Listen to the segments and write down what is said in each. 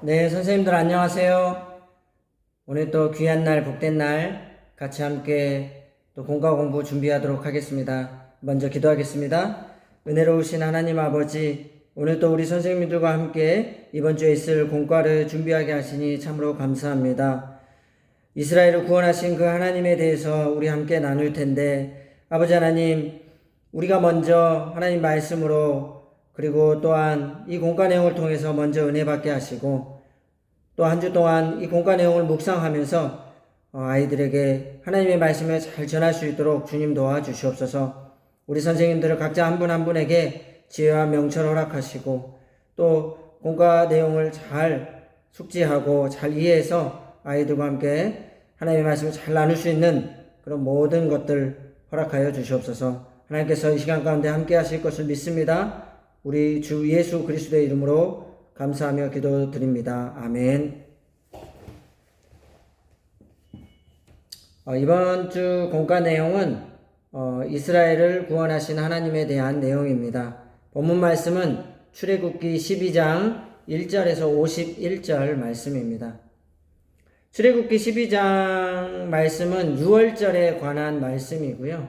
네, 선생님들 안녕하세요. 오늘 또 귀한 날, 복된 날 같이 함께 또 공과 공부 준비하도록 하겠습니다. 먼저 기도하겠습니다. 은혜로우신 하나님 아버지, 오늘 또 우리 선생님들과 함께 이번 주에 있을 공과를 준비하게 하시니 참으로 감사합니다. 이스라엘을 구원하신 그 하나님에 대해서 우리 함께 나눌 텐데, 아버지 하나님, 우리가 먼저 하나님 말씀으로 그리고 또한 이 공과 내용을 통해서 먼저 은혜 받게 하시고 또 한 주 동안 이 공과 내용을 묵상하면서 아이들에게 하나님의 말씀을 잘 전할 수 있도록 주님 도와주시옵소서. 우리 선생님들을 각자 한 분 한 분에게 지혜와 명철 허락하시고 또 공과 내용을 잘 숙지하고 잘 이해해서 아이들과 함께 하나님의 말씀을 잘 나눌 수 있는 그런 모든 것들 허락하여 주시옵소서. 하나님께서 이 시간 가운데 함께 하실 것을 믿습니다. 우리 주 예수 그리스도의 이름으로 감사하며 기도드립니다. 아멘. 이번 주 공과 내용은 이스라엘을 구원하신 하나님에 대한 내용입니다. 본문 말씀은 출애굽기 12장 1절에서 51절 말씀입니다. 출애굽기 12장 말씀은 유월절에 관한 말씀이고요.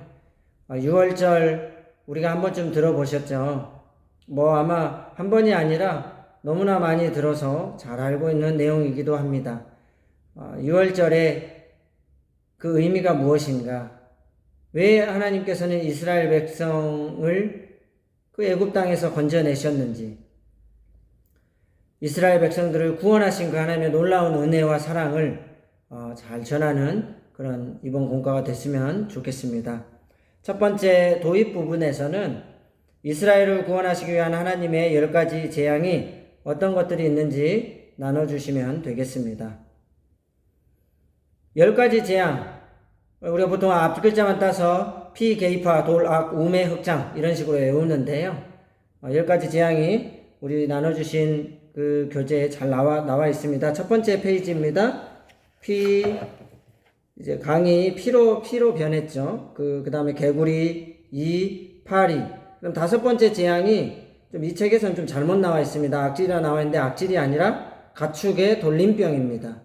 유월절 우리가 한 번쯤 들어보셨죠? 아마 한 번이 아니라 너무나 많이 들어서 잘 알고 있는 내용이기도 합니다. 6월절에 그 의미가 무엇인가? 왜 하나님께서는 이스라엘 백성을 그 애굽 땅에서 건져내셨는지, 이스라엘 백성들을 구원하신 그 하나님의 놀라운 은혜와 사랑을 잘 전하는 그런 이번 공과가 됐으면 좋겠습니다. 첫 번째 도입 부분에서는 이스라엘을 구원하시기 위한 하나님의 10가지 재앙이 어떤 것들이 있는지 나눠주시면 되겠습니다. 10가지 재앙, 우리가 보통 앞 글자만 따서 피, 계이파, 돌, 악, 우매, 흑장 이런 식으로 외우는데요. 10가지 재앙이 우리 나눠주신 그 교재에 잘 나와 있습니다. 첫 번째 페이지입니다. 이제 강이 피로 변했죠. 그 다음에 개구리, 파리. 그럼 5번째 재앙이 좀 이 책에서는 좀 잘못 나와 있습니다. 악질이라 나와 있는데 악질이 아니라 가축의 돌림병입니다.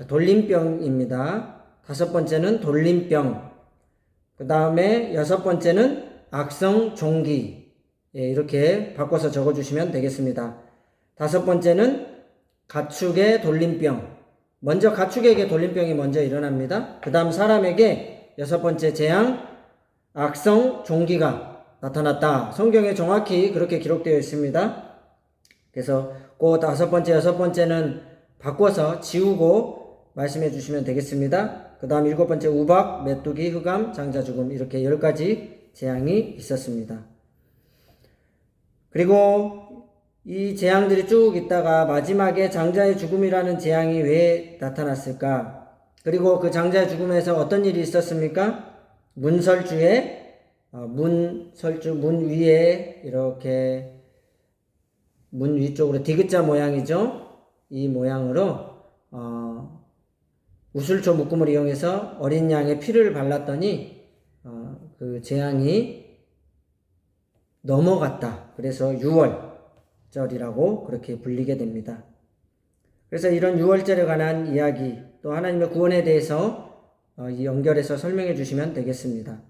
돌림병입니다. 5번째는 돌림병. 그 다음에 6번째는 악성 종기. 이렇게 바꿔서 적어주시면 되겠습니다. 5번째는 가축의 돌림병. 먼저 가축에게 돌림병이 먼저 일어납니다. 그 다음 사람에게 6번째 재앙, 악성 종기가 나타났다. 성경에 정확히 그렇게 기록되어 있습니다. 그래서 그 5번째, 6번째는 바꿔서 지우고 말씀해 주시면 되겠습니다. 그 다음 7번째 우박, 메뚜기, 흑암, 장자 죽음 이렇게 10가지 재앙이 있었습니다. 그리고 이 재앙들이 쭉 있다가 마지막에 장자의 죽음이라는 재앙이 왜 나타났을까? 그리고 그 장자의 죽음에서 어떤 일이 있었습니까? 문설주에 문 위에 이렇게 문 위쪽으로 디귿자 모양이죠. 이 모양으로 우슬초 묶음을 이용해서 어린 양의 피를 발랐더니 그 재앙이 넘어갔다. 그래서 유월절이라고 그렇게 불리게 됩니다. 그래서 이런 유월절에 관한 이야기 또 하나님의 구원에 대해서 연결해서 설명해 주시면 되겠습니다.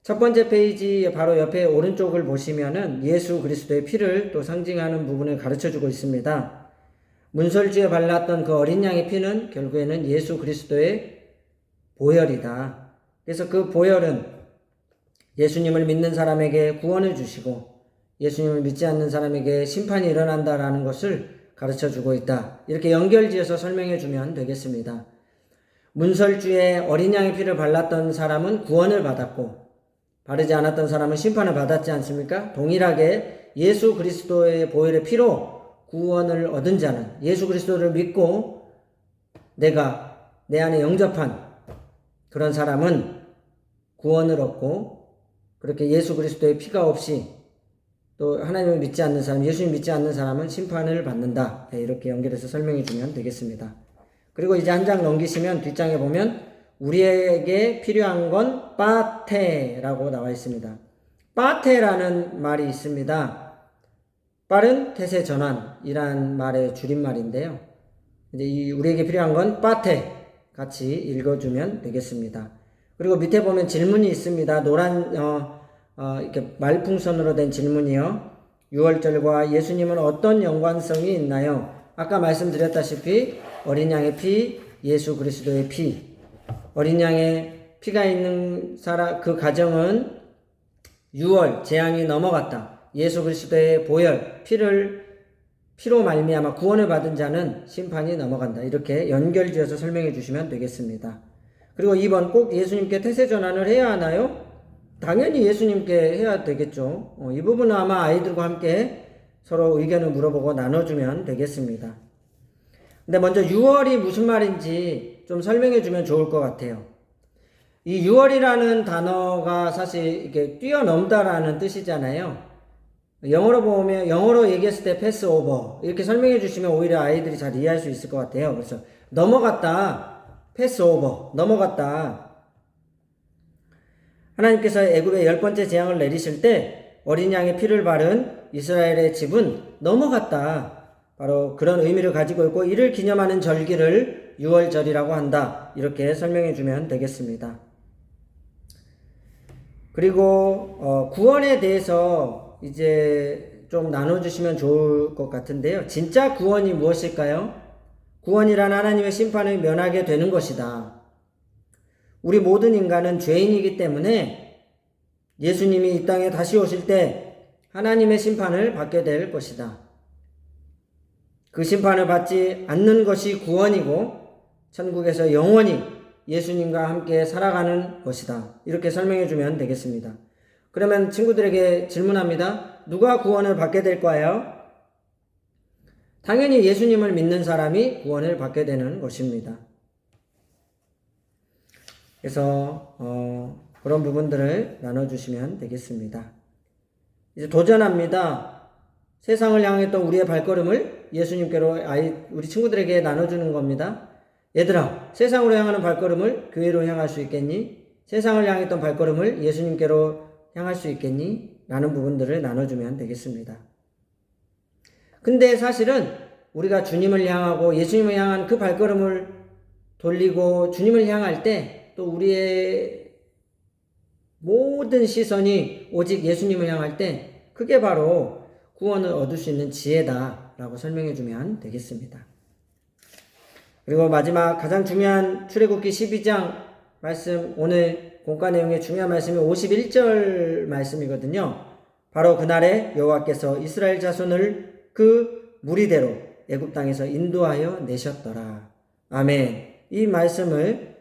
첫 번째 페이지 바로 옆에 오른쪽을 보시면은 예수 그리스도의 피를 또 상징하는 부분을 가르쳐 주고 있습니다. 문설주에 발랐던 그 어린 양의 피는 결국에는 예수 그리스도의 보혈이다. 그래서 그 보혈은 예수님을 믿는 사람에게 구원을 주시고 예수님을 믿지 않는 사람에게 심판이 일어난다라는 것을 가르쳐 주고 있다. 이렇게 연결지어서 설명해 주면 되겠습니다. 문설주에 어린 양의 피를 발랐던 사람은 구원을 받았고 바르지 않았던 사람은 심판을 받았지 않습니까? 동일하게 예수 그리스도의 보혈의 피로 구원을 얻은 자는 예수 그리스도를 믿고 내가 내 안에 영접한 그런 사람은 구원을 얻고 그렇게 예수 그리스도의 피가 없이 또 하나님을 믿지 않는 사람, 예수님 믿지 않는 사람은 심판을 받는다. 이렇게 연결해서 설명해 주면 되겠습니다. 그리고 이제 한 장 넘기시면 뒷장에 보면 우리에게 필요한 건 빠테라고 나와 있습니다. 빠테라는 말이 있습니다. 빠른 태세 전환이란 말의 줄임말인데요. 이제 우리에게 필요한 건 빠테 같이 읽어주면 되겠습니다. 그리고 밑에 보면 질문이 있습니다. 노란 이렇게 말풍선으로 된 질문이요. 유월절과 예수님은 어떤 연관성이 있나요? 아까 말씀드렸다시피 어린 양의 피, 예수 그리스도의 피. 어린 양의 피가 있는 그 가정은 유월 재앙이 넘어갔다. 예수 그리스도의 보혈 피로 말미암아 구원을 받은 자는 심판이 넘어간다. 이렇게 연결지어서 설명해 주시면 되겠습니다. 그리고 2번 꼭 예수님께 태세 전환을 해야 하나요? 당연히 예수님께 해야 되겠죠. 이 부분은 아마 아이들과 함께 서로 의견을 물어보고 나눠주면 되겠습니다. 근데 먼저 6월이 무슨 말인지 좀 설명해 주면 좋을 것 같아요. 이 6월이라는 단어가 사실 이게 뛰어넘다라는 뜻이잖아요. 영어로 얘기했을 때 패스오버 이렇게 설명해 주시면 오히려 아이들이 잘 이해할 수 있을 것 같아요. 그래서 넘어갔다, 패스오버, 넘어갔다. 하나님께서 애굽에 10번째 재앙을 내리실 때 어린 양의 피를 바른 이스라엘의 집은 넘어갔다. 바로 그런 의미를 가지고 있고 이를 기념하는 절기를 유월절이라고 한다. 이렇게 설명해 주면 되겠습니다. 그리고 구원에 대해서 이제 좀 나눠주시면 좋을 것 같은데요. 진짜 구원이 무엇일까요? 구원이란 하나님의 심판을 면하게 되는 것이다. 우리 모든 인간은 죄인이기 때문에 예수님이 이 땅에 다시 오실 때 하나님의 심판을 받게 될 것이다. 그 심판을 받지 않는 것이 구원이고 천국에서 영원히 예수님과 함께 살아가는 것이다. 이렇게 설명해 주면 되겠습니다. 그러면 친구들에게 질문합니다. 누가 구원을 받게 될까요? 당연히 예수님을 믿는 사람이 구원을 받게 되는 것입니다. 그래서 그런 부분들을 나눠주시면 되겠습니다. 이제 도전합니다. 세상을 향했던 우리의 발걸음을 예수님께로 우리 친구들에게 나눠주는 겁니다. 얘들아, 세상으로 향하는 발걸음을 교회로 향할 수 있겠니? 세상을 향했던 발걸음을 예수님께로 향할 수 있겠니? 라는 부분들을 나눠주면 되겠습니다. 근데 사실은 우리가 주님을 향하고 예수님을 향한 그 발걸음을 돌리고 주님을 향할 때 또 우리의 모든 시선이 오직 예수님을 향할 때 그게 바로 구원을 얻을 수 있는 지혜다라고 설명해 주면 되겠습니다. 그리고 마지막 가장 중요한 출애굽기 12장 말씀, 오늘 본과 내용의 중요한 말씀이 51절 말씀이거든요. 바로 그날에 여호와께서 이스라엘 자손을 그 무리대로 애굽 땅에서 인도하여 내셨더라. 아멘. 이 말씀을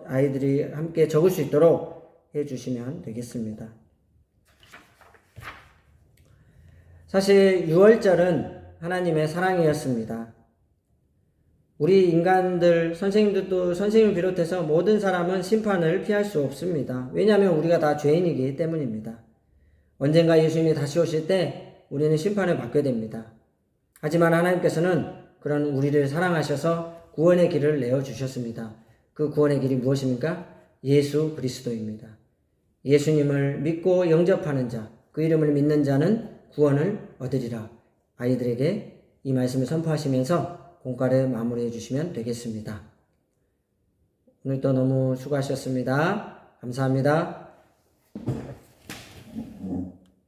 아이들이 함께 적을 수 있도록 해주시면 되겠습니다. 사실 6월절은 하나님의 사랑이었습니다. 우리 인간들, 선생님을 비롯해서 모든 사람은 심판을 피할 수 없습니다. 왜냐하면 우리가 다 죄인이기 때문입니다. 언젠가 예수님이 다시 오실 때 우리는 심판을 받게 됩니다. 하지만 하나님께서는 그런 우리를 사랑하셔서 구원의 길을 내어주셨습니다. 그 구원의 길이 무엇입니까? 예수 그리스도입니다. 예수님을 믿고 영접하는 자, 그 이름을 믿는 자는 구원을 얻으리라. 아이들에게 이 말씀을 선포하시면서 공과를 마무리해 주시면 되겠습니다. 오늘도 너무 수고하셨습니다. 감사합니다.